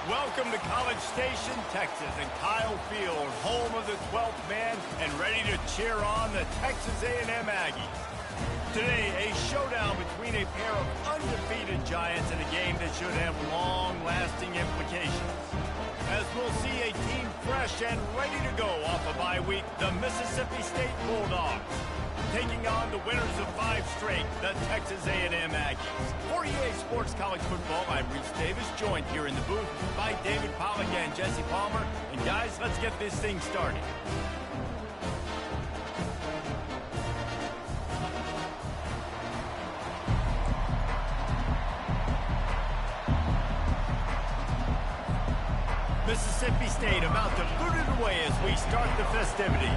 Welcome to College Station, Texas, and Kyle Field, home of the 12th man, and ready to cheer on the Texas A&M Aggies. Today, a showdown between a pair of undefeated giants in a game that should have long-lasting implications. As we'll see a team fresh and ready to go off a bye week, the Mississippi State Bulldogs, taking on the winners of 5 straight, the Texas A&M Aggies. For EA Sports College Football, I'm Reese Davis, joined here in the booth by David Pollock and Jesse Palmer. And guys, let's get this thing started. Mississippi State about to boot it away as we start the festivities.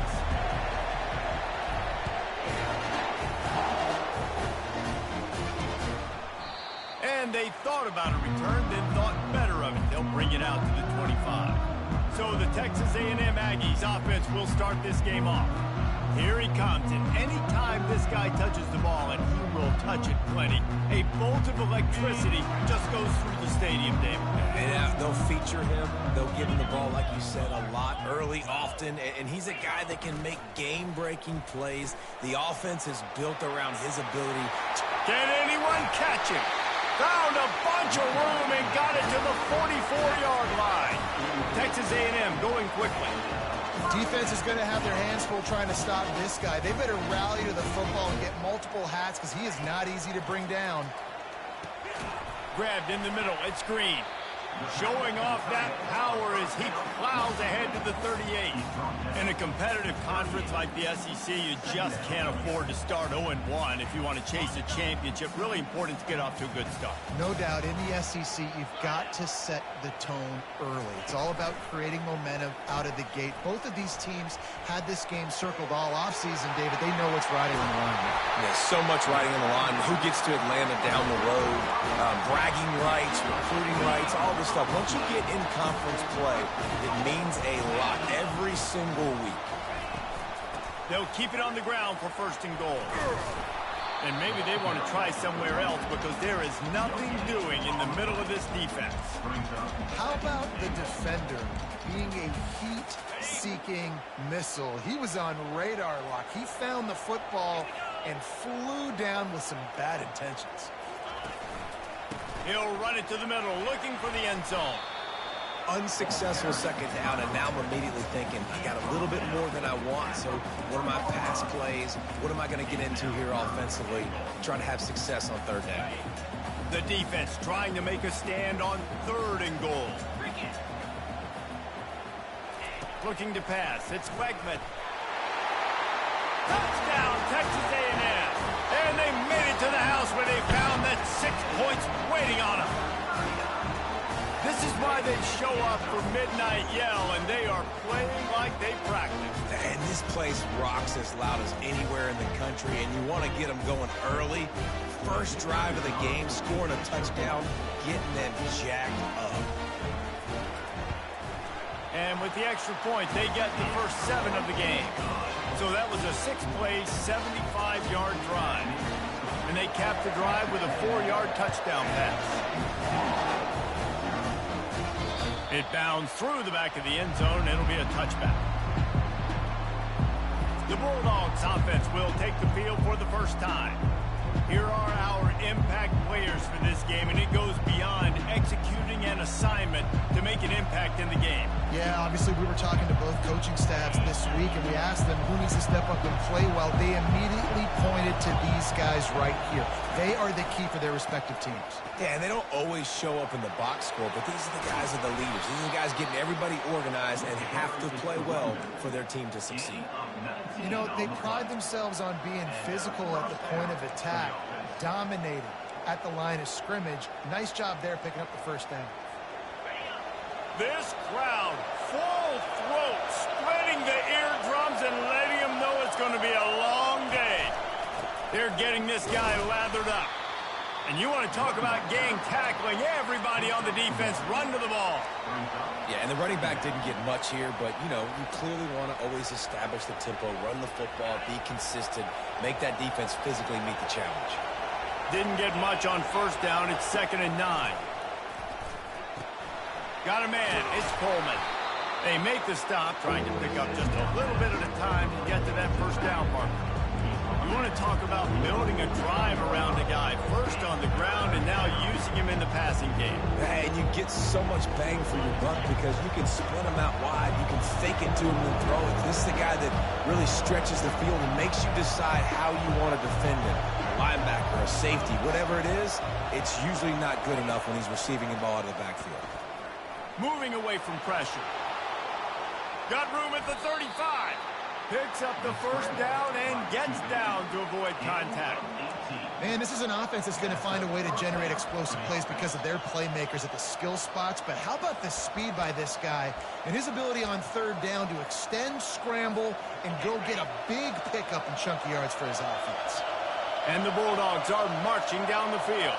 And they thought about a return, then thought better of it. They'll bring it out to the 25. So the Texas A&M Aggies offense will start this game off. Here he comes, and anytime this guy touches the ball, and he will touch it plenty, a bolt of electricity just goes through the stadium, David. Yeah, they'll feature him. They'll give him the ball, like you said, a lot, early, often, and he's a guy that can make game-breaking plays. The offense is built around his ability. Can anyone catch him? Found a bunch of room and got it to the 44-yard line. Texas A&M going quickly. Defense is going to have their hands full trying to stop this guy. They better rally to the football and get multiple hats because he is not easy to bring down. Grabbed in the middle. It's Green. Showing off that power as he plows ahead to the 38. In a competitive conference like the SEC, you just can't afford to start 0-1 if you want to chase a championship. Really important to get off to a good start. No doubt, in the SEC, you've got to set the tone early. It's all about creating momentum out of the gate. Both of these teams had this game circled all offseason, David. They know what's riding on the line. Yeah, so much riding on the line. Who gets to Atlanta down the road? Bragging rights, recruiting rights, all this stuff. Once you get in conference play, it means a lot every single week. They'll keep it on the ground for 1st and goal. And maybe they want to try somewhere else because there is nothing doing in the middle of this defense. How about the defender being a heat-seeking missile? He was on radar lock. He found the football and flew down with some bad intentions. He'll run it to the middle, looking for the end zone. Unsuccessful 2nd down, and now I'm immediately thinking, I got a little bit more than I want, so what are my pass plays? What am I going to get into here offensively? Trying to have success on 3rd down. The defense trying to make a stand on 3rd and goal. Looking to pass. It's Wegman. Touchdown, Texas A&M. And they made it to the house where they found that 6 points waiting on them. This is why they show up for Midnight Yell, and they are playing like they practice. And this place rocks as loud as anywhere in the country, and you want to get them going early. First drive of the game, scoring a touchdown, getting them jacked up. And with the extra point, they get the first 7 of the game. So that was a 6-play, 75-yard drive. And they capped the drive with a 4-yard touchdown pass. It bounds through the back of the end zone, and it'll be a touchback. The Bulldogs offense will take the field for the first time. Here are our impact players for this game, and it goes beyond executing an assignment to make an impact in the game. Yeah, obviously we were talking to both coaching staffs this week, and we asked them who needs to step up and play well. They immediately pointed to these guys right here. They are the key for their respective teams. Yeah, and they don't always show up in the box score, but these are the guys that are the leaders. These are the guys getting everybody organized and have to play well for their team to succeed. You know, they pride themselves on being physical at the point of attack, dominating at the line of scrimmage. Nice job there picking up the 1st down. This crowd, full throat, spreading the eardrums and letting them know it's going to be a long day. They're getting this guy lathered up. And you want to talk about gang tackling, everybody on the defense run to the ball. Yeah, and the running back didn't get much here, but, you know, you clearly want to always establish the tempo, run the football, be consistent, make that defense physically meet the challenge. Didn't get much on 1st down. It's 2nd and 9. Got a man. It's Coleman. They make the stop, trying to pick up just a little bit at a time to get to that first down marker. You want to talk about building a drive around a guy, first on the ground and now using him in the passing game. And you get so much bang for your buck because you can split him out wide, you can fake it to him and throw it. This is the guy that really stretches the field and makes you decide how you want to defend him. A linebacker, a safety, whatever it is, it's usually not good enough when he's receiving the ball out of the backfield. Moving away from pressure. Got room at the 35. Picks up the first down and gets down to avoid contact. Man, this is an offense that's going to find a way to generate explosive plays because of their playmakers at the skill spots. But how about the speed by this guy and his ability on third down to extend, scramble, and go get a big pickup and chunky yards for his offense. And the Bulldogs are marching down the field.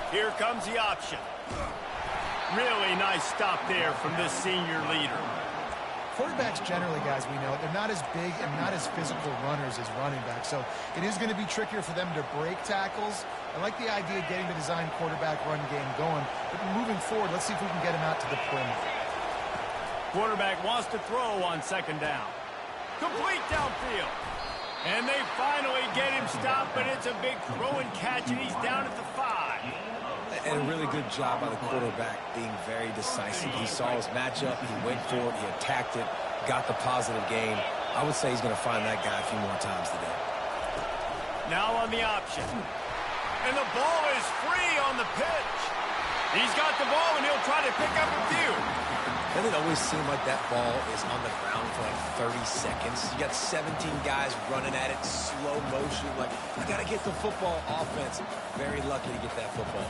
Here comes the option. Really nice stop there from this senior leader. Quarterbacks generally, guys, we know, they're not as big and not as physical runners as running backs, so it is going to be trickier for them to break tackles. I like the idea of getting the design quarterback run game going, but moving forward, let's see if we can get him out to the perimeter. Quarterback wants to throw on second down. Complete downfield. And they finally get him stopped, but it's a big throw and catch, and he's down at the 5. And a really good job by the quarterback being very decisive. He saw his matchup, he went for it, he attacked it, got the positive gain. I would say he's going to find that guy a few more times today. Now on the option. And the ball is free on the pitch. He's got the ball, and he'll try to pick up a few. Doesn't it always seem like that ball is on the ground for like 30 seconds? You got 17 guys running at it, slow motion. Like, you got to get the football. Offense, very lucky to get that football.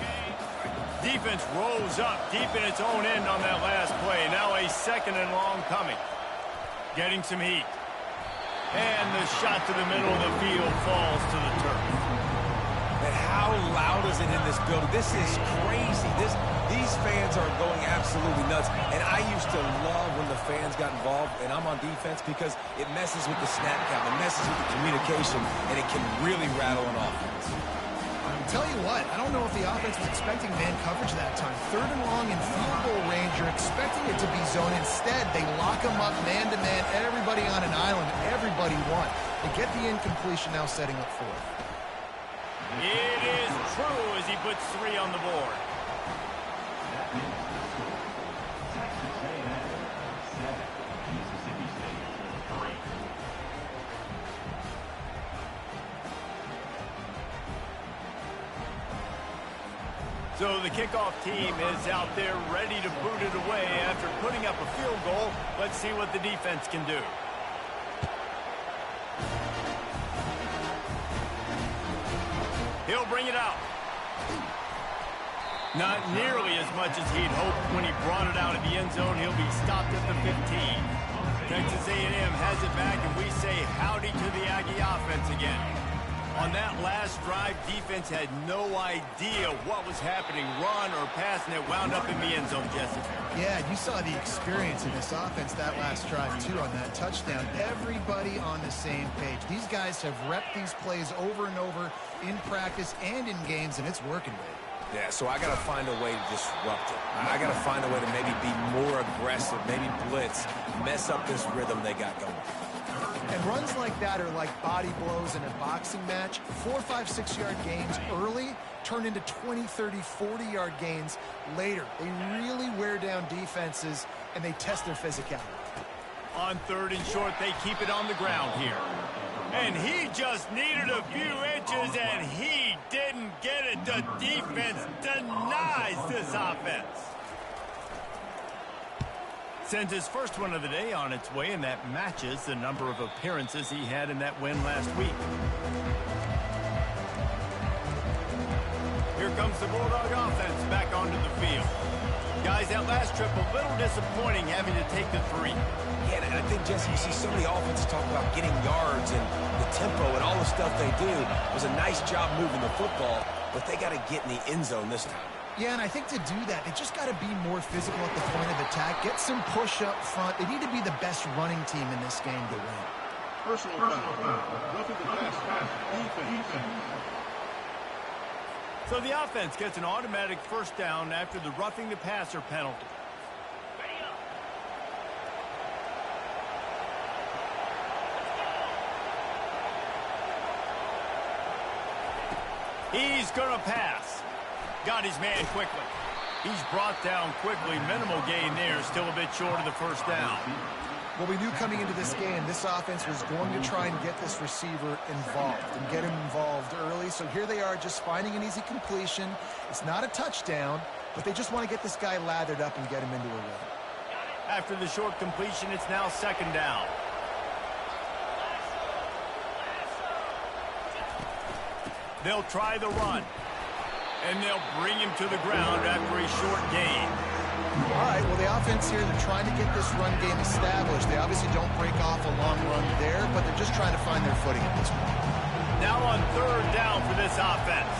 Defense rolls up deep in its own end on that last play. Now a second and long coming. Getting some heat. And the shot to the middle of the field falls to the turf. And how loud is it in this building? This is crazy. These fans are going absolutely nuts. And I used to love when the fans got involved, and I'm on defense, because it messes with the snap count, it messes with the communication, and it can really rattle an offense. I'll tell you what, I don't know if the offense was expecting man coverage that time. Third and long in field goal range, you're expecting it to be zone. Instead, they lock them up man-to-man, everybody on an island, everybody won. They get the incompletion, now setting up fourth. It is true as he puts 3 on the board. So the kickoff team is out there ready to boot it away after putting up a field goal. Let's see what the defense can do. He'll bring it out. Not nearly as much as he'd hoped when he brought it out of the end zone. He'll be stopped at the 15. Texas A&M has it back, and we say howdy to the Aggie offense again. On that last drive, defense had no idea what was happening, run or pass, and it wound up in the end zone, Jesse. Yeah, you saw the experience in this offense that last drive, too, on that touchdown. Everybody on the same page. These guys have repped these plays over and over in practice and in games, and it's working, baby. Yeah, so I got to find a way to disrupt it. I got to find a way to maybe be more aggressive, maybe blitz, mess up this rhythm they got going. And runs like that are like body blows in a boxing match. 4, 5, 6-yard gains early turn into 20, 30, 40-yard gains later. They really wear down defenses, and they test their physicality. On third and short, they keep it on the ground here. And he just needed a few inches, and he didn't get it. The defense denies this offense. Sends his first one of the day on its way, and that matches the number of appearances he had in that win last week. Here comes the Bulldog offense back onto the field. Guys, that last trip a little disappointing having to take the 3. Yeah, and I think, Jesse, you see so many offenses talk about getting yards and the tempo and all the stuff they do. It was a nice job moving the football, but they got to get in the end zone this time. Yeah, and I think to do that, they just got to be more physical at the point of attack, get some push up front. They need to be the best running team in this game to win. Personal foul. Roughing the pass. Defense. So the offense gets an automatic first down after the roughing the passer penalty. He's going to pass. Got his man quickly. He's brought down quickly. Minimal gain there. Still a bit short of the first down. Well, we knew coming into this game, this offense was going to try and get this receiver involved and get him involved early. So here they are just finding an easy completion. It's not a touchdown, but they just want to get this guy lathered up and get him into a rhythm. After the short completion, it's now second down. They'll try the run, and they'll bring him to the ground after a short gain. All right, well, the offense here, they're trying to get this run game established. They obviously don't break off a long run there, but they're just trying to find their footing at this point. Now on third down for this offense.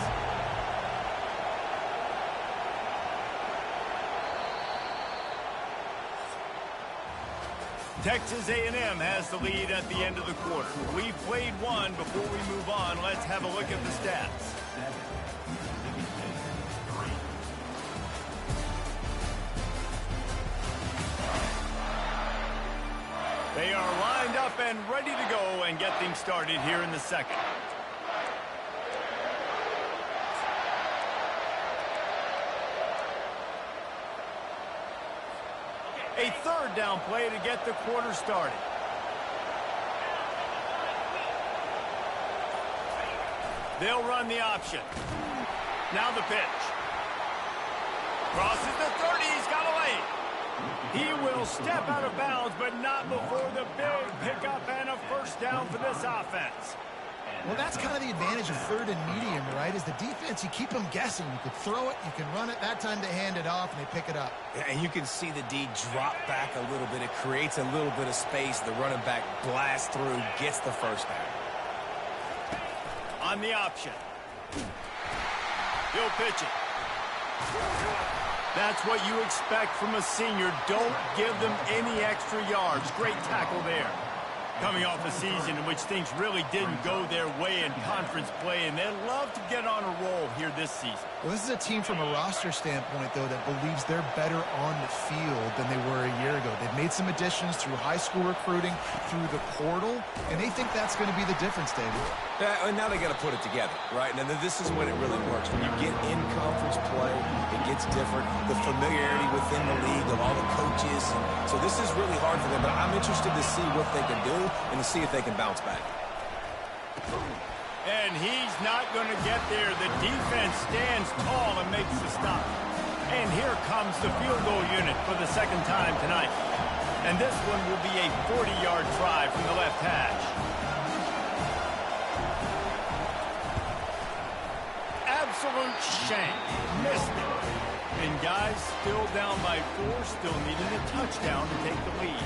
Texas A&M has the lead at the end of the quarter. We've played one. Before we move on, let's have a look at the stats. They are lined up and ready to go and get things started here in the second. A third down play to get the quarter started. They'll run the option. Now the pitch. Crosses the 30. He's got a lane. He will step out of bounds, but not before the big pickup and a first down for this offense. Well, that's kind of the advantage of third and medium, right? Is the defense, you keep them guessing. You could throw it, you can run it. That time they hand it off, and they pick it up. Yeah, and you can see the D drop back a little bit. It creates a little bit of space. The running back blasts through, gets the first down. On the option. He'll pitch it. That's what you expect from a senior. Don't give them any extra yards. Great tackle there. Coming off a season in which things really didn't go their way in conference play, and they'd love to get on a roll here this season. Well, this is a team from a roster standpoint, though, that believes they're better on the field than they were a year ago. They've made some additions through high school recruiting, through the portal, and they think that's going to be the difference, David. Yeah, and now they got to put it together, right? And then this is when it really works. When you get in conference play, it gets different. The familiarity within the league of all the coaches. So this is really hard for them, but I'm interested to see what they can do and to see if they can bounce back. And he's not going to get there. The defense stands tall and makes the stop. And here comes the field goal unit for the second time tonight. And this one will be a 40-yard try from the left hash. Absolute shank. Missed it. And guys still down by 4, still needing a touchdown to take the lead.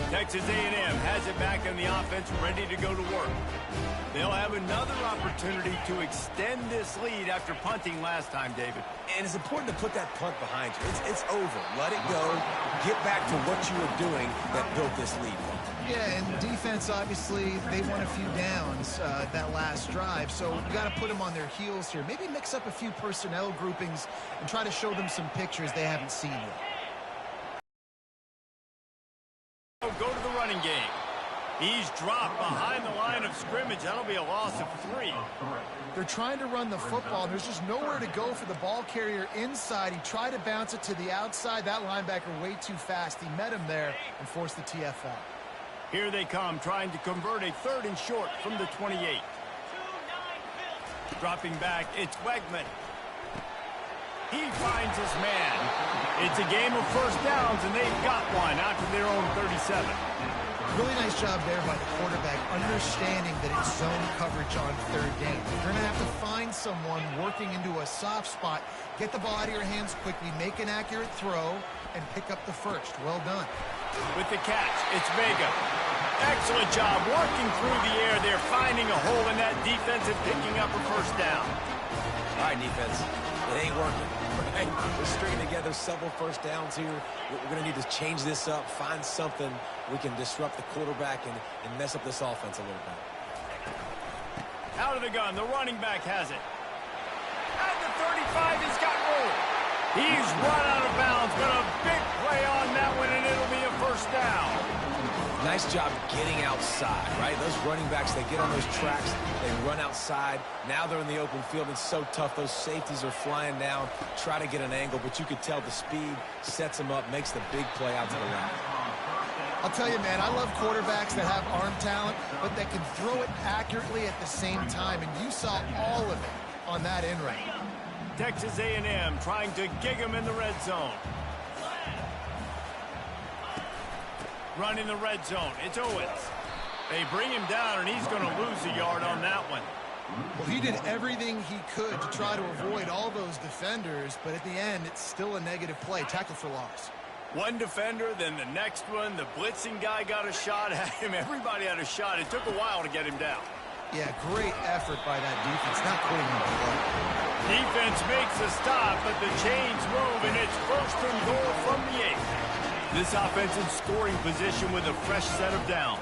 Texas A&M has it back in the offense, ready to go to work. They'll have another opportunity to extend this lead after punting last time, David. And it's important to put that punt behind you. It's over. Let it go. Get back to what you were doing that built this lead. Yeah, and defense, obviously, they won a few downs that last drive, so you got to put them on their heels here. Maybe mix up a few personnel groupings and try to show them some pictures they haven't seen yet. Go to the running game. He's dropped behind the line of scrimmage. That'll be a loss of 3. They're trying to run the football, and there's just nowhere to go for the ball carrier inside. He tried to bounce it to the outside. That linebacker way too fast. He met him there and forced the TFL. Here they come, trying to convert a 3rd and short from the 28. Dropping back, it's Wegman. He finds his man. It's a game of first downs, and they've got one out to their own 37. Really nice job there by the quarterback, understanding that it's zone coverage on 3rd down. You're going to have to find someone working into a soft spot, get the ball out of your hands quickly, make an accurate throw, and pick up the first. Well done. With the catch, it's Vega. Excellent job working through the air there, finding a hole in that defense and picking up a first down. All right, defense, it ain't working, right? We're stringing together several first downs here. We're going to need to change this up, find something we can disrupt the quarterback and mess up this offense a little bit. Out of the gun, the running back has it. At the 35, he's got room. He's run out of bounds, but a big play on that one, and it'll be a first down. Nice job getting outside, right? Those running backs, they get on those tracks, they run outside. Now they're in the open field. It's so tough. Those safeties are flying down, try to get an angle, but you could tell the speed sets them up, makes the big play out to the left. I'll tell you, man, I love quarterbacks that have arm talent, but that can throw it accurately at the same time, and you saw all of it on that in right. Texas A&M trying to gig him in the red zone. Running the red zone, it's Owens. They bring him down, and he's going to lose a yard on that one. Well, he did everything he could to try to avoid all those defenders, but at the end, it's still a negative play, tackle for loss. One defender, then the next one. The blitzing guy got a shot at him. Everybody had a shot. It took a while to get him down. Yeah, great effort by that defense, not quitting on the play. Defense makes a stop, but the chains move, and it's first and goal from the 8. This offense in scoring position with a fresh set of downs.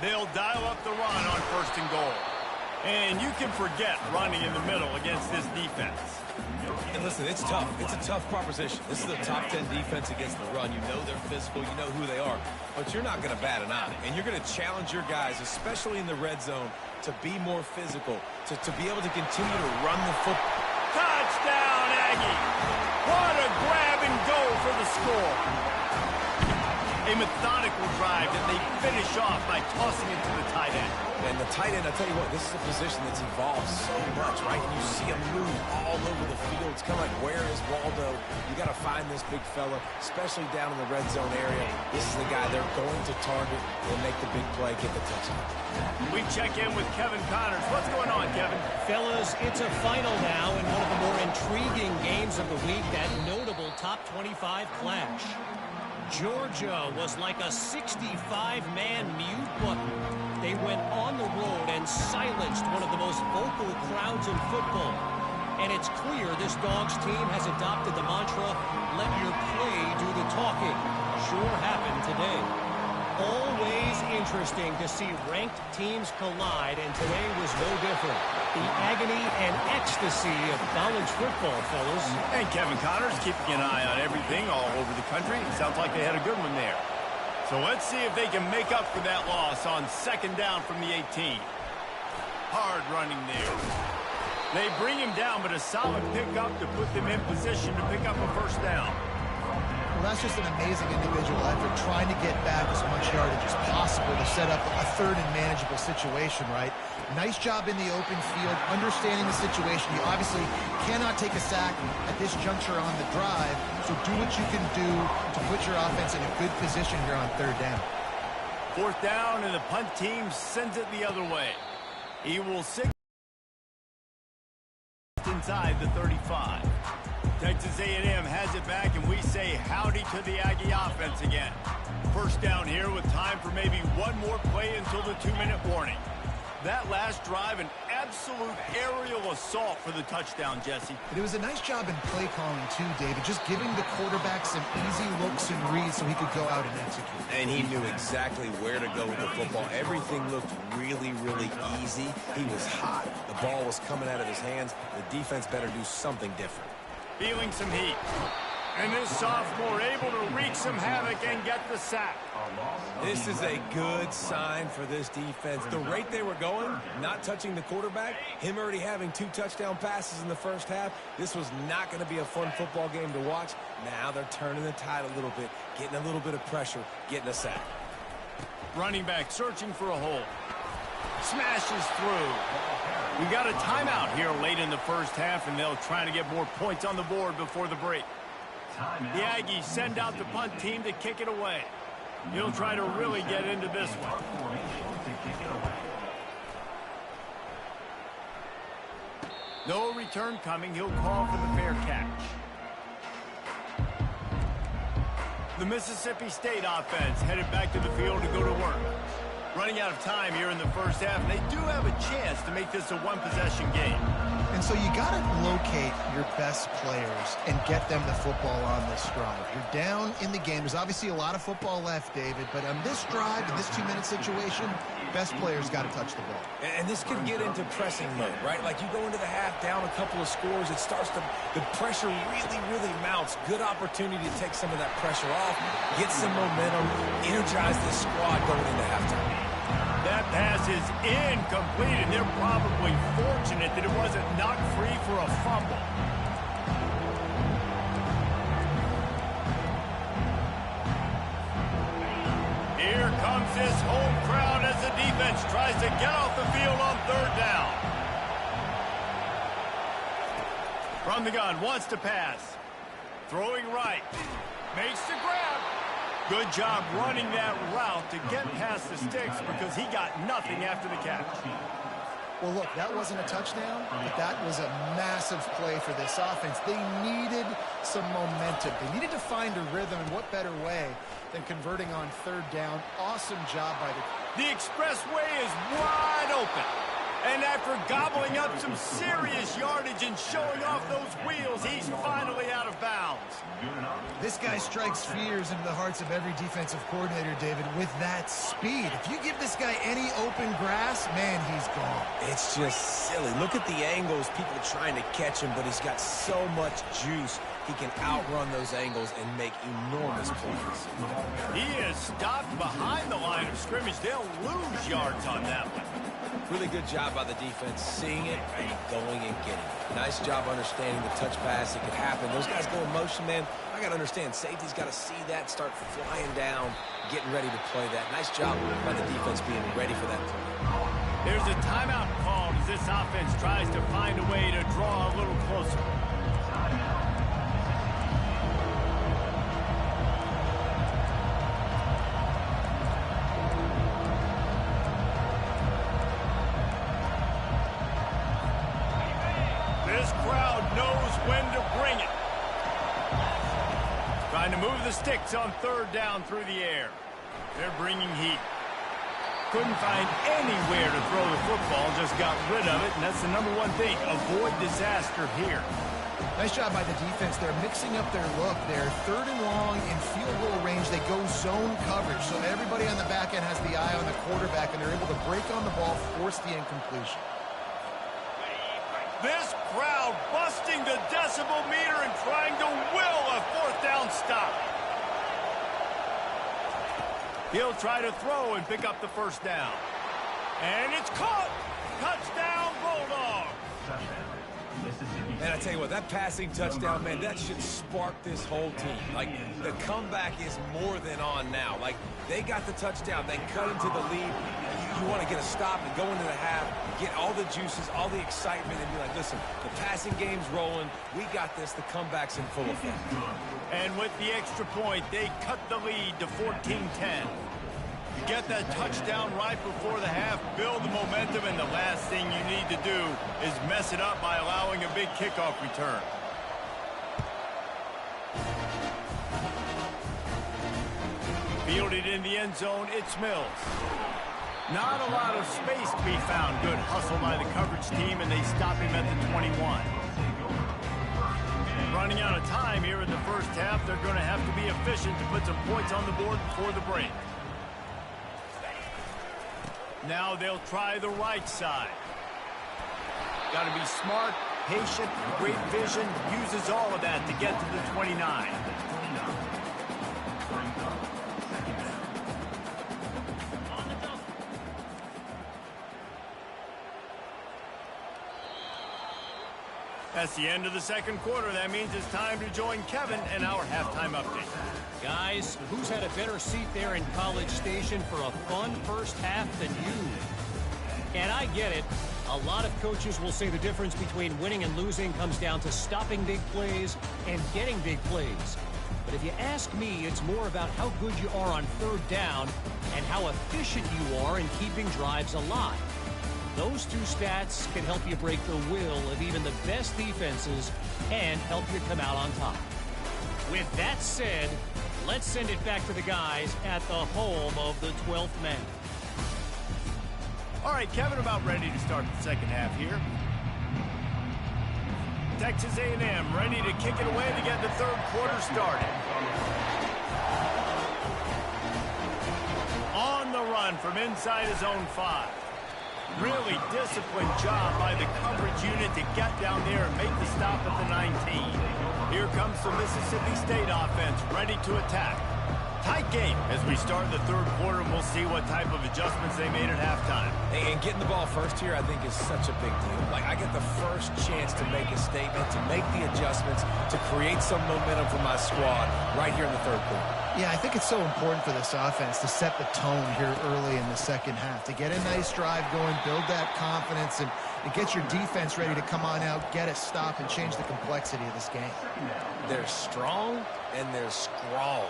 They'll dial up the run on first and goal. And you can forget running in the middle against this defense. And listen, it's tough. It's a tough proposition. This is a top 10 defense against the run. You know they're physical. You know who they are. But you're not going to bat an eye. And you're going to challenge your guys, especially in the red zone, to be more physical, to be able to continue to run the football. Touchdown, Aggie! What a grab and go for the score. A methodical drive that they finish off by tossing it to the tight end. And the tight end, I'll tell you what, this is a position that's evolved so much, right? And you see him move all over the field. It's kind of like, where is Waldo? You got to find this big fella, especially down in the red zone area. This is the guy they're going to target and make the big play, get the touchdown. We check in with Kevin Connors. What's going on, Kevin? Fellas, it's a final now in one of the more intriguing games of the week, that notable top 25 clash. Georgia was like a 65-man mute button. They went on the road and silenced one of the most vocal crowds in football. And it's clear this Dogs team has adopted the mantra, let your play do the talking. Sure happened today. Always interesting to see ranked teams collide, and today was no different. The agony and ecstasy of college football, fellas. And Kevin Connors keeping an eye on everything all over the country. Sounds like they had a good one there. So let's see if they can make up for that loss on second down from the 18. Hard running there. They bring him down, but a solid pickup to put them in position to pick up a first down. Well, that's just an amazing individual effort, trying to get back as much yardage as possible to set up a third and manageable situation, right? Nice job in the open field, understanding the situation. You obviously cannot take a sack at this juncture on the drive, so do what you can do to put your offense in a good position here on third down. Fourth down, and the punt team sends it the other way. He will signal inside the 35. Texas A&M has it back, and we say howdy to the Aggie offense again. First down here with time for maybe one more play until the 2-minute warning. That last drive, an absolute aerial assault for the touchdown, Jesse. But it was a nice job in play calling, too, David, just giving the quarterback some easy looks and reads so he could go out and execute. And he knew exactly where to go with the football. Everything looked really, really easy. He was hot. The ball was coming out of his hands. The defense better do something different. Feeling some heat. And this sophomore able to wreak some havoc and get the sack. This is a good sign for this defense. The rate they were going, not touching the quarterback, him already having 2 touchdown passes in the first half, this was not going to be a fun football game to watch. Now they're turning the tide a little bit, getting a little bit of pressure, getting a sack. Running back searching for a hole. Smashes through. We got a timeout here late in the first half, and they'll try to get more points on the board before the break. The Aggies send out the punt team to kick it away. He'll try to really get into this one. No return coming. He'll call for the fair catch. The Mississippi State offense headed back to the field to go to work. Running out of time here in the first half, and they do have a chance to make this a one-possession game. And so you got to locate your best players and get them the football on this drive. You're down in the game. There's obviously a lot of football left, David, but on this drive, in this 2-minute situation, best players got to touch the ball. And this can get into pressing mode, right? Like you go into the half down a couple of scores, it starts to, the pressure really mounts. Good opportunity to take some of that pressure off, get some momentum, energize this squad going into halftime. That pass is incomplete, and they're probably fortunate that it wasn't knocked free for a fumble. Here comes this home crowd as the defense tries to get off the field on third down. From the gun, wants to pass. Throwing right. Makes the grab. Good job running that route to get past the sticks because he got nothing after the catch. Well, look, that wasn't a touchdown, but that was a massive play for this offense. They needed some momentum. They needed to find a rhythm, and what better way than converting on third down. Awesome job by The expressway is wide open. And after gobbling up some serious yardage and showing off those wheels, he's finally out of bounds. This guy strikes fears into the hearts of every defensive coordinator, David, with that speed. If you give this guy any open grass, man, he's gone. It's just silly. Look at the angles, people trying to catch him, but he's got so much juice. He can outrun those angles and make enormous plays. He is stopped behind the line of scrimmage. They'll lose yards on that one. Really good job by the defense, seeing it and going and getting it. Nice job understanding the touch pass. It could happen. Those guys go in motion, man. I got to understand, safety's got to see that, start flying down, getting ready to play that. Nice job by the defense being ready for that play. There's a timeout called as this offense tries to find a way to draw a little closer. This crowd knows when to bring it. Trying to move the sticks on third down through the air. They're bringing heat. Couldn't find anywhere to throw the football, just got rid of it, and that's the number one thing. Avoid disaster here. Nice job by the defense. They're mixing up their look. They're third and long in field goal range. They go zone coverage, so everybody on the back end has the eye on the quarterback, and they're able to break on the ball, force the incompletion. This crowd busting the decibel meter and trying to will a fourth down stop. He'll try to throw and pick up the first down. And it's caught. Touchdown, Bulldogs. And I tell you what, that passing touchdown, man, that should spark this whole team. Like, the comeback is more than on now. Like, they got the touchdown. They cut into the lead. You want to get a stop and go into the half, get all the juices, all the excitement, and be like, listen, the passing game's rolling. We got this. The comeback's in full effect. And with the extra point, they cut the lead to 14-10. You get that touchdown right before the half, build the momentum, and the last thing you need to do is mess it up by allowing a big kickoff return. Fielded in the end zone, it's Mills. Not a lot of space to be found. Good hustle by the coverage team, and they stop him at the 21. Running out of time here in the first half, they're going to have to be efficient to put some points on the board before the break. Now they'll try the right side. Got to be smart, patient, great vision, uses all of that to get to the 29. That's the end of the second quarter. That means it's time to join Kevin and our halftime update. Guys, who's had a better seat there in College Station for a fun first half than you? And I get it. A lot of coaches will say the difference between winning and losing comes down to stopping big plays and getting big plays. But if you ask me, it's more about how good you are on third down and how efficient you are in keeping drives alive. Those two stats can help you break the will of even the best defenses and help you come out on top. With that said, let's send it back to the guys at the home of the 12th man. All right, Kevin, about ready to start the second half here. Texas A&M ready to kick it away to get the third quarter started. On the run from inside his own 5. Really disciplined job by the coverage unit to get down there and make the stop at the 19. Here comes the Mississippi State offense ready to attack. Tight game as we start the third quarter, and we'll see what type of adjustments they made at halftime. And getting the ball first here, I think, is such a big deal. Like, I get the first chance to make a statement, to make the adjustments, to create some momentum for my squad right here in the third quarter. Yeah, I think it's so important for this offense to set the tone here early in the second half, to get a nice drive going, build that confidence, and get your defense ready to come on out, get a stop, and change the complexity of this game. They're strong and they're scrawled.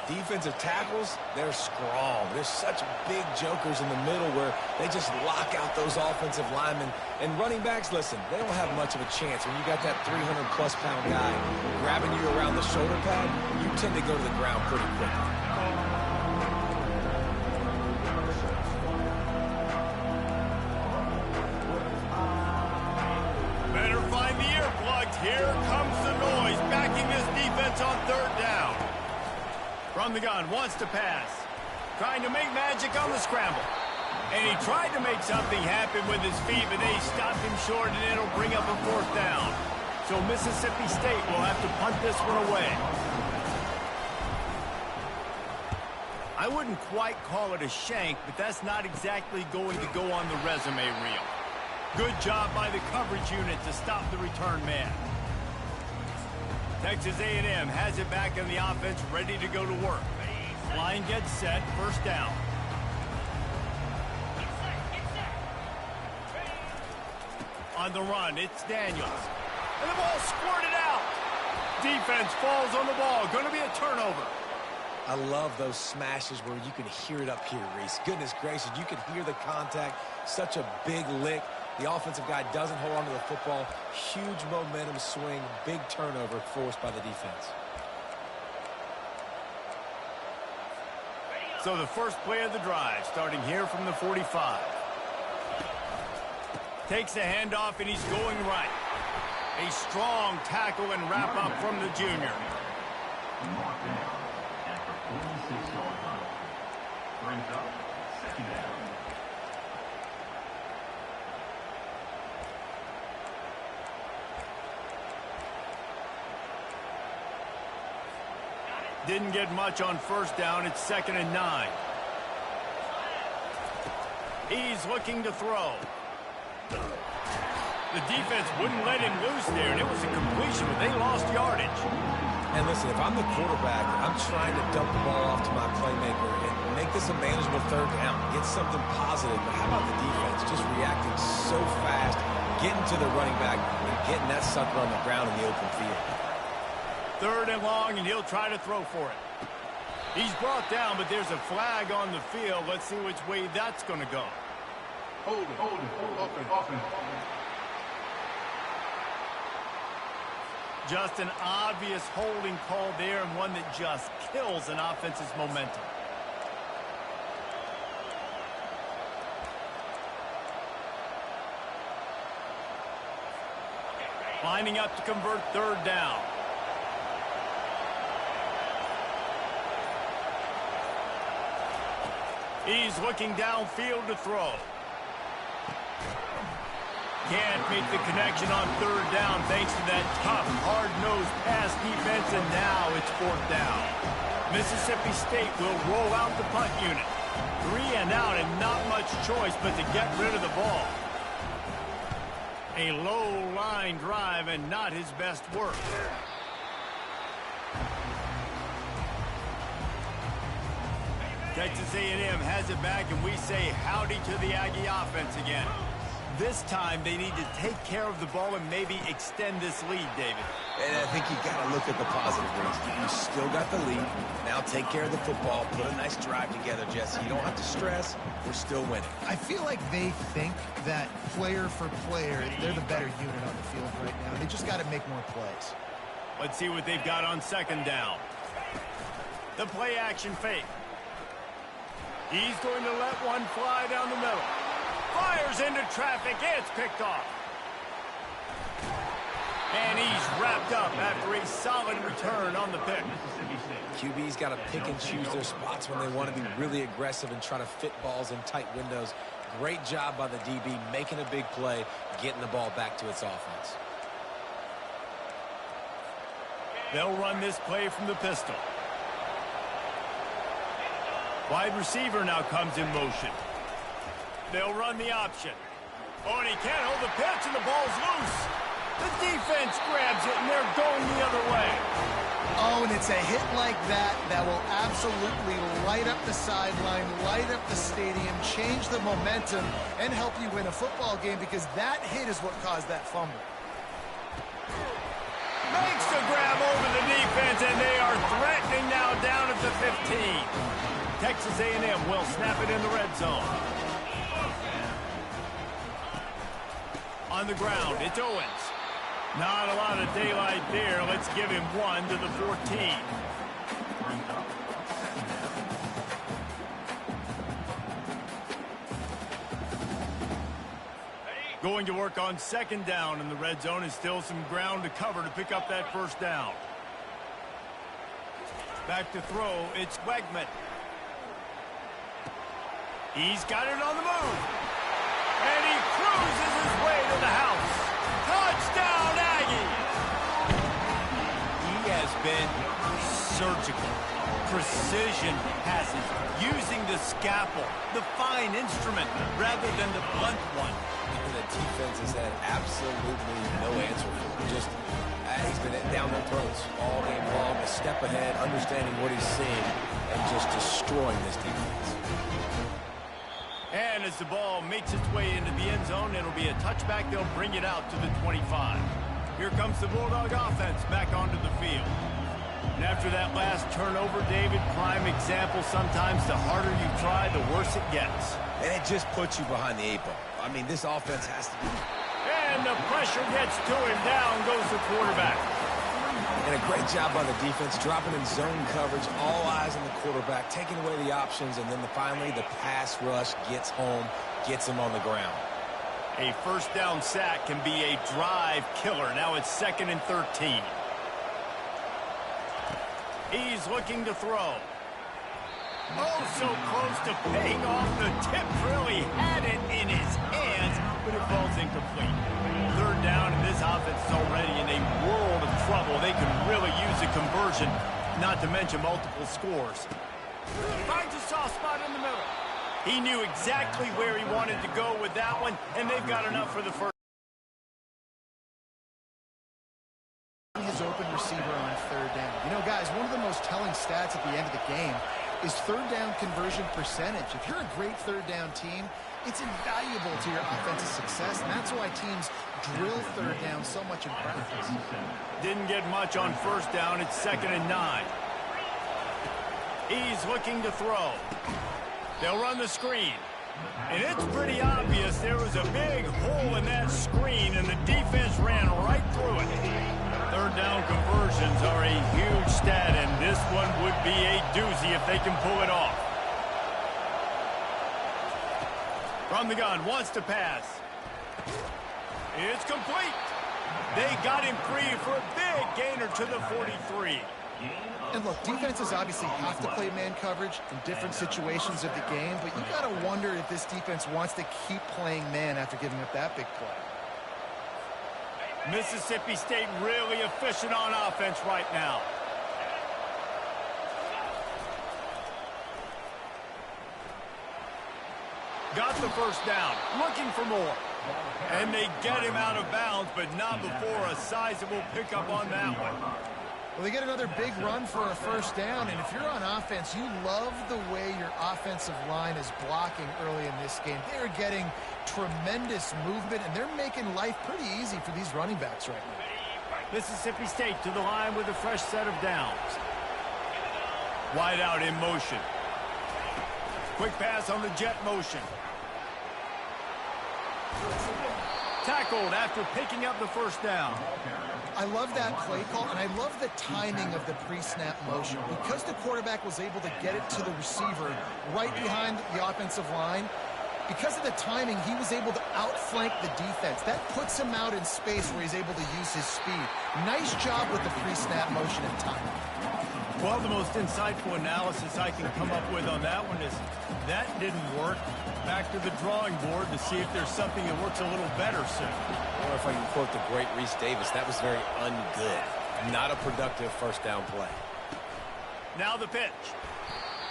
Defensive tackles, they're strong. There's such big jokers in the middle where they just lock out those offensive linemen. And running backs, listen, they don't have much of a chance. When you got that 300-plus pound guy grabbing you around the shoulder pad, you tend to go to the ground pretty quickly. Better find the earplugs. Here comes the noise, backing this defense on third down. From the gun, wants to pass. Trying to make magic on the scramble. And he tried to make something happen with his feet, but they stopped him short, and it'll bring up a fourth down. So Mississippi State will have to punt this one away. I wouldn't quite call it a shank, but that's not exactly going to go on the resume reel. Good job by the coverage unit to stop the return man. Texas A&M has it back in the offense, ready to go to work. Line gets set, first down. On the run, it's Daniels. And the ball squirted out. Defense falls on the ball. Going to be a turnover. I love those smashes where you can hear it up here, Reese. Goodness gracious, you can hear the contact. Such a big lick. The offensive guy doesn't hold on to the football. Huge momentum swing, big turnover forced by the defense. So the first play of the drive, starting here from the 45. Takes the handoff, and he's going right. A strong tackle and wrap up from the junior. Didn't get much on first down. It's 2nd and 9. He's looking to throw. The defense wouldn't let him loose there, and it was a completion, but they lost yardage. And listen, if I'm the quarterback, I'm trying to dump the ball off to my playmaker and make this a manageable third down. Get something positive. But how about the defense? Just reacting so fast, getting to the running back, and getting that sucker on the ground in the open field. 3rd and long, and he'll try to throw for it. He's brought down, but there's a flag on the field. Let's see which way that's going to go. Hold it. Offense. Just an obvious holding call there, and one that just kills an offense's momentum. Lining up to convert 3rd down. He's looking downfield to throw. Can't make the connection on 3rd down thanks to that tough, hard-nosed pass defense, and now it's 4th down. Mississippi State will roll out the punt unit. 3 and out, and not much choice but to get rid of the ball. A low-line drive and not his best work. Texas A&M has it back, and we say howdy to the Aggie offense again. This time, they need to take care of the ball and maybe extend this lead, David. And I think you got to look at the positive, Reese. You still got the lead. Now take care of the football. Put a nice drive together, Jesse. You don't have to stress. We're still winning. I feel like they think that player for player, they're the better unit on the field right now. They just got to make more plays. Let's see what they've got on 2nd down. The play action fake. He's going to let one fly down the middle. Fires into traffic. It's picked off. And he's wrapped up after a solid return on the pick. QB's got to pick and choose their spots when they want to be really aggressive and try to fit balls in tight windows. Great job by the DB making a big play, getting the ball back to its offense. They'll run this play from the pistol. Wide receiver now comes in motion. They'll run the option. Oh, and he can't hold the pitch, and the ball's loose. The defense grabs it, and they're going the other way. Oh, and it's a hit like that that will absolutely light up the sideline, light up the stadium, change the momentum, and help you win a football game, because that hit is what caused that fumble. Makes the grab over the defense, and they are threatening now down at the 15. Texas A&M will snap it in the red zone. On the ground, it's Owens. Not a lot of daylight there. Let's give him 1 to the 14. Going to work on second down in the red zone, and still some ground to cover to pick up that first down. Back to throw, it's Wegman. He's got it on the move. And he cruises his way to the house. Touchdown, Aggie! He has been surgical. Precision passes, using the scalpel, the fine instrument, rather than the blunt one. And the defense has had absolutely no answer for him. Just, he's been down their throats all game long, a step ahead, understanding what he's seeing, and just destroying this defense. And as the ball makes its way into the end zone, it'll be a touchback. They'll bring it out to the 25. Here comes the Bulldog offense back onto the field. And after that last turnover, David, prime example, sometimes the harder you try, the worse it gets. And it just puts you behind the 8 ball. I mean, this offense has to be... And the pressure gets to him. Down goes the quarterback. And a great job by the defense, dropping in zone coverage, all eyes on the quarterback, taking away the options, and then finally the pass rush gets home, gets him on the ground. A first down sack can be a drive killer. Now it's 2nd and 13. He's looking to throw. Oh, so close to paying off the tip drill. He had it in his hands, but it falls incomplete. Third down, and this offense is already in a world of trouble. They can really use a conversion, not to mention multiple scores. Finds a soft spot in the middle. He knew exactly where he wanted to go with that one, and they've got enough for the first. His open receiver on third down. You know, guys, one of the most telling stats at the end of the game is third down conversion percentage. If you're a great third down team, it's invaluable to your offensive success, and that's why teams drill third down so much in practice. Didn't get much on first down. It's 2nd and 9. He's looking to throw. They'll run the screen. And it's pretty obvious there was a big hole in that screen, and the defense ran right through it. Third down conversions are a huge stat, and this one would be a doozy if they can pull it off. From the gun, wants to pass. It's complete. They got him free for a big gainer to the 43. And look, defenses obviously have to play man coverage in different situations of the game, but you got to wonder if this defense wants to keep playing man after giving up that big play. Mississippi State really efficient on offense right now. Got the first down, looking for more. And they get him out of bounds, but not before a sizable pickup on that one. Well, they get another big run for a first down, and if you're on offense, you love the way your offensive line is blocking early in this game. They're getting tremendous movement, and they're making life pretty easy for these running backs right now. Mississippi State to the line with a fresh set of downs. Wide out in motion. Quick pass on the jet motion. Tackled after picking up the first down. I love that play call, and I love the timing of the pre-snap motion. Because the quarterback was able to get it to the receiver right behind the offensive line, Because of the timing, he was able to outflank the defense. That puts him out in space where he's able to use his speed. Nice job with the pre-snap motion and timing. Well, the most insightful analysis I can come up with on that one is that didn't work. Back to the drawing board to see if there's something that works a little better soon. Or if I can quote the great Reese Davis, that was very ungood. Not a productive first down play. Now the pitch.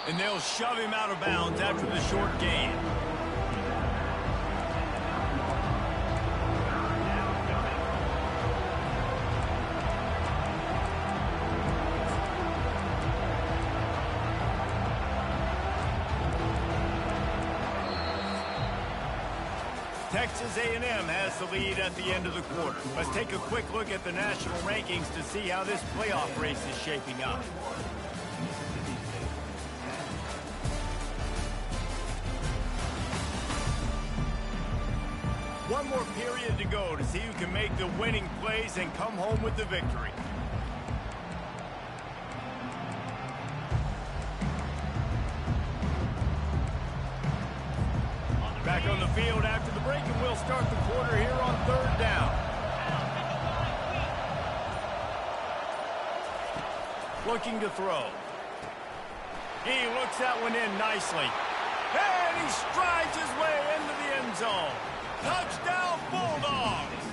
And they'll shove him out of bounds after the short gain. Texas A&M has the lead at the end of the quarter. Let's take a quick look at the national rankings to see how this playoff race is shaping up. One more period to go to see who can make the winning plays and come home with the victory. Back on the field after the break, and we'll start the quarter here on third down. Looking to throw. He looks that one in nicely. And he strides his way into the end zone. Touchdown, Bulldogs!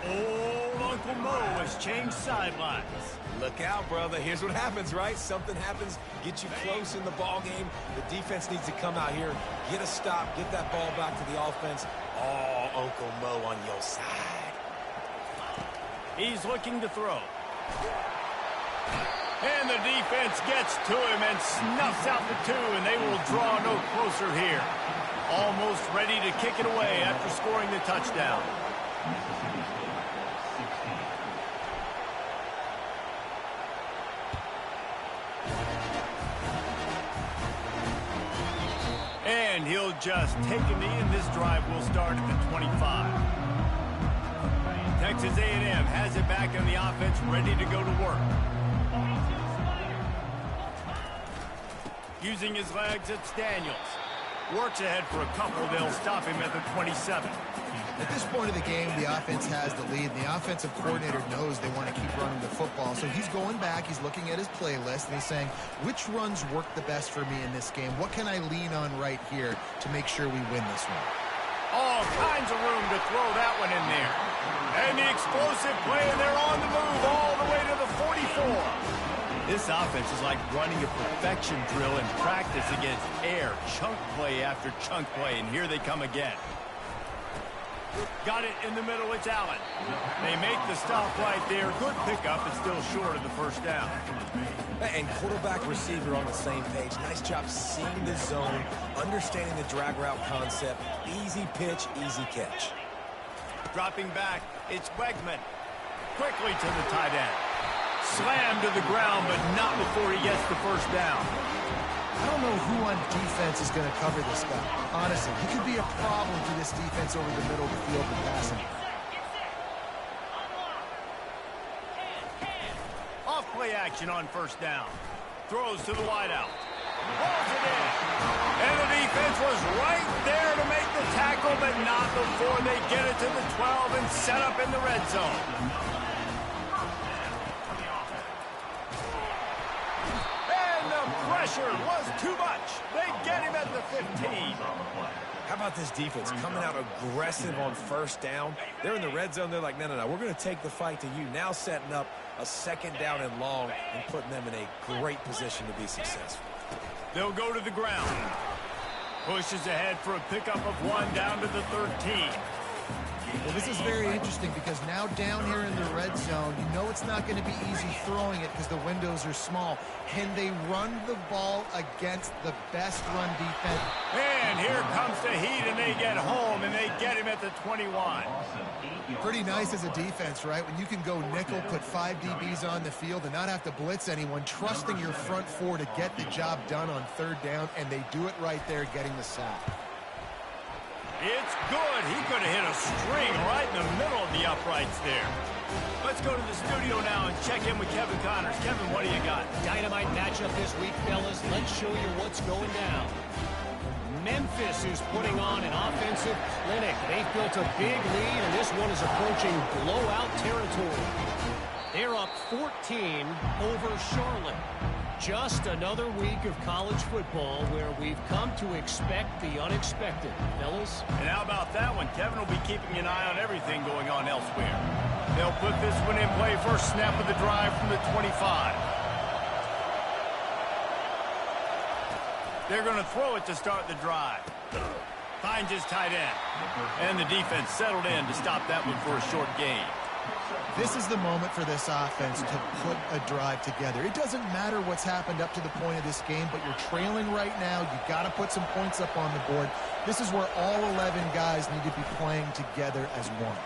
Old Uncle Mo has changed sidelines. Look out, brother. Here's what happens, right? Something happens, get you close in the ball game. The defense needs to come out here, get a stop, get that ball back to the offense. Oh, Uncle Mo on your side. He's looking to throw. And the defense gets to him and snuffs out the two, and they will draw no closer here. Almost ready to kick it away after scoring the touchdown. And he'll just take a knee, and this drive will start at the 25. Texas A&M has it back on the offense, ready to go to work. Using his legs, it's Daniels. Works ahead for a couple. They'll stop him at the 27. At this point of the game, the offense has the lead, and the offensive coordinator knows they want to keep running the football. So he's going back, he's looking at his playlist, and he's saying, which runs work the best for me in this game? What can I lean on right here to make sure we win this one? All kinds of room to throw that one in there. And the explosive play, and they're on the move all the way to the 44. This offense is like running a perfection drill in practice against air. Chunk play after chunk play, and here they come again. Got it in the middle, it's Allen. They make the stop right there. Good pickup, but still short of the first down. And quarterback receiver on the same page. Nice job seeing the zone, understanding the drag route concept. Easy pitch, easy catch. Dropping back, it's Wegman. Quickly to the tight end. Slammed to the ground, but not before he gets the first down. I don't know who on defense is going to cover this guy. Honestly, he could be a problem to this defense over the middle of the field and passing. Off play action on first down. Throws to the wideout. Pulls it in. And the defense was right there to make the tackle, but not before they get it to the 12 and set up in the red zone. Pressure was too much. They get him at the 15. How about this defense coming out aggressive on first down? They're in the red zone. They're like, no, we're going to take the fight to you. Now setting up a second down and long and putting them in a great position to be successful. They'll go to the ground. Pushes ahead for a pickup of one down to the 13. Well, this is very interesting because now down here in the red zone, you know it's not going to be easy throwing it because the windows are small. Can they run the ball against the best run defense? And here comes the heat, and they get home, and they get him at the 21. Pretty nice as a defense, right? When you can go nickel, put 5 DBs on the field and not have to blitz anyone, trusting your front four to get the job done on third down, and they do it right there, getting the sack. It's good. He could have hit a string right in the middle of the uprights there. Let's go to the studio now and check in with Kevin Connors. Kevin, what do you got? Dynamite matchup this week, fellas. Let's show you what's going down. Memphis is putting on an offensive clinic. They've built a big lead, and this one is approaching blowout territory. They're up 14 over Charlotte. Just another week of college football where we've come to expect the unexpected, fellas. And how about that one? Kevin will be keeping an eye on everything going on elsewhere. They'll put this one in play first snap of the drive from the 25. They're going to throw it to start the drive. Finds his tight end. And the defense settled in to stop that one for a short gain. This is the moment for this offense to put a drive together. It doesn't matter what's happened up to the point of this game, but you're trailing right now. You've got to put some points up on the board. This is where all 11 guys need to be playing together as one.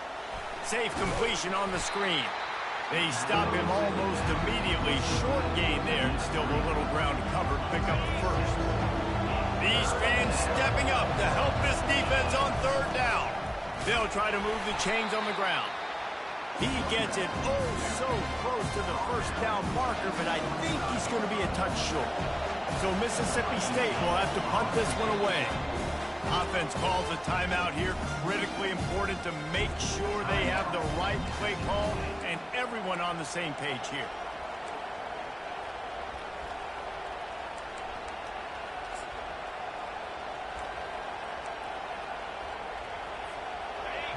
Safe completion on the screen. They stop him almost immediately. Short gain there, and still a little ground to cover to pick up the first. These fans stepping up to help this defense on third down. They'll try to move the chains on the ground. He gets it so close to the first down marker, but I think he's going to be a touch short. So Mississippi State will have to punt this one away. Offense calls a timeout here. Critically important to make sure they have the right play call and everyone on the same page here.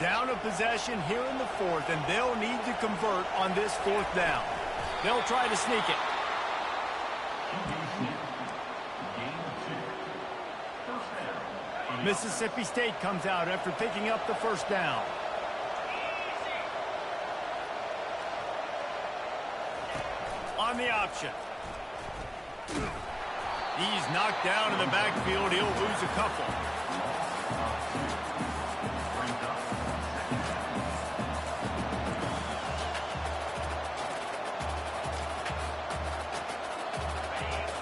Down a possession here in the fourth, and they'll need to convert on this fourth down. They'll try to sneak it. Mississippi State comes out after picking up the first down. On the option. He's knocked down in the backfield. He'll lose a couple.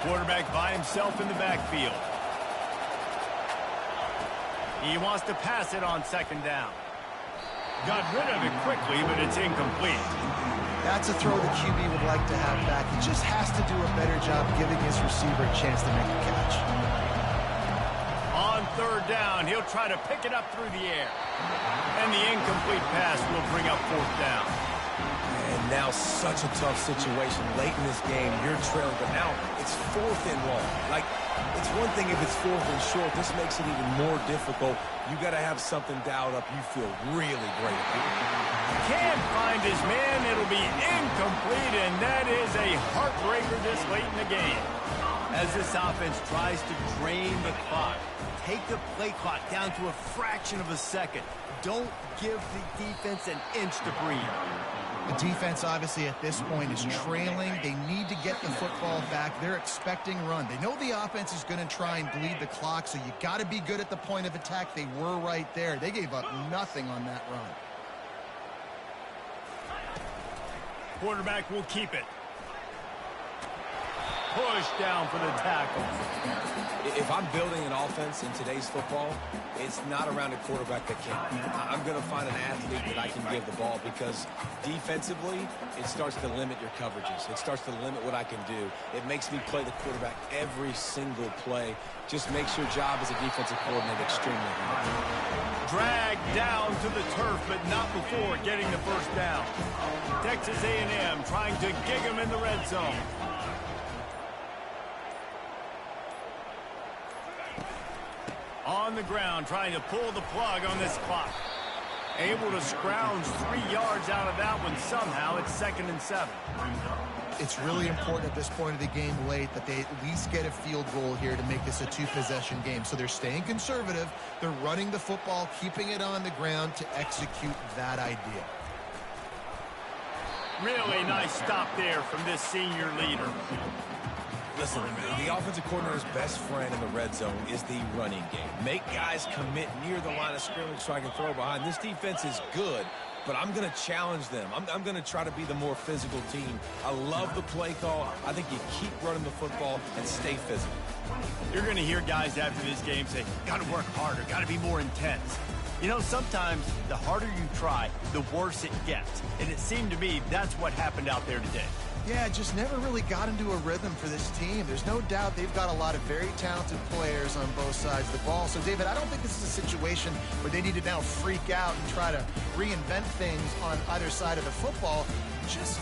Quarterback by himself in the backfield. He wants to pass it on second down. Got rid of it quickly, but it's incomplete. That's a throw the QB would like to have back. He just has to do a better job giving his receiver a chance to make the catch. On third down, he'll try to pick it up through the air. And the incomplete pass will bring up fourth down. And now such a tough situation. Late in this game, you're trailing, but now it's fourth and long. Like, it's one thing if it's fourth and short. This makes it even more difficult. You got to have something dialed up you feel really great about. Can't find his man. It'll be incomplete, and that is a heartbreaker this late in the game. As this offense tries to drain the clock, take the play clock down to a fraction of a second. Don't give the defense an inch to breathe. The defense, obviously, at this point is trailing. They need to get the football back. They're expecting run. They know the offense is going to try and bleed the clock, so you got to be good at the point of attack. They were right there. They gave up nothing on that run. Quarterback will keep it. Push down for the tackle. If I'm building an offense in today's football, it's not around a quarterback that can. I'm going to find an athlete that I can give the ball, because defensively, it starts to limit your coverages. It starts to limit what I can do. It makes me play the quarterback every single play. Just makes your job as a defensive coordinator extremely hard. Dragged down to the turf, but not before getting the first down. Texas A&M trying to gig him in the red zone. On the ground, trying to pull the plug on this clock. Able to scrounge 3 yards out of that one somehow. It's 2nd and 7. It's really important at this point of the game late that they at least get a field goal here to make this a two-possession game. So they're staying conservative. They're running the football, keeping it on the ground to execute that idea. Really nice stop there from this senior leader. Listen, the offensive coordinator's best friend in the red zone is the running game. Make guys commit near the line of scrimmage so I can throw behind. This defense is good, but I'm going to challenge them. I'm going to try to be the more physical team. I love the play call. I think you keep running the football and stay physical. You're going to hear guys after this game say, got to work harder, got to be more intense. You know, sometimes the harder you try, the worse it gets. And it seemed to me that's what happened out there today. Yeah, just never really got into a rhythm for this team. There's no doubt they've got a lot of very talented players on both sides of the ball. So, David, I don't think this is a situation where they need to now freak out and try to reinvent things on either side of the football. Just